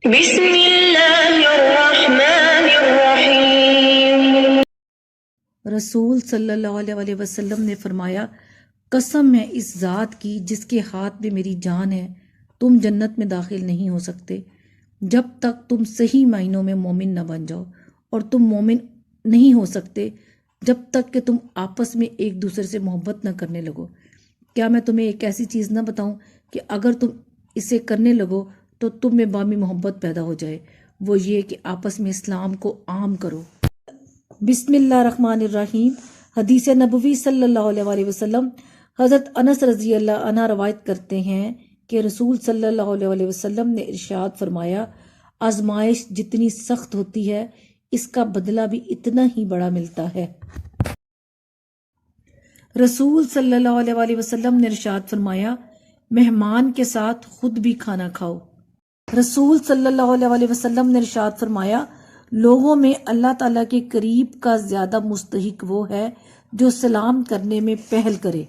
بسم اللہ الرحمن الرحیم۔ رسول صلی اللہ علیہ وسلم نے فرمایا، قسم ہے اس ذات کی جس کے ہاتھ میں میری جان ہے، تم جنت میں داخل نہیں ہو سکتے جب تک تم صحیح معنوں میں مومن نہ بن جاؤ، اور تم مومن نہیں ہو سکتے جب تک کہ تم آپس میں ایک دوسرے سے محبت نہ کرنے لگو۔ کیا میں تمہیں ایک ایسی چیز نہ بتاؤں کہ اگر تم اسے کرنے لگو تو تم میں بامی محبت پیدا ہو جائے؟ وہ یہ کہ آپس میں اسلام کو عام کرو۔ بسم اللہ الرحمن الرحیم۔ حدیث نبوی صلی اللہ علیہ وسلم، حضرت انس رضی اللہ عنہ روایت کرتے ہیں کہ رسول صلی اللہ علیہ وسلم نے ارشاد فرمایا، آزمائش جتنی سخت ہوتی ہے اس کا بدلہ بھی اتنا ہی بڑا ملتا ہے۔ رسول صلی اللہ علیہ وسلم نے ارشاد فرمایا، مہمان کے ساتھ خود بھی کھانا کھاؤ۔ رسول صلی اللہ علیہ وسلم نے ارشاد فرمایا، لوگوں میں اللہ تعالیٰ کے قریب کا زیادہ مستحق وہ ہے جو سلام کرنے میں پہل کرے۔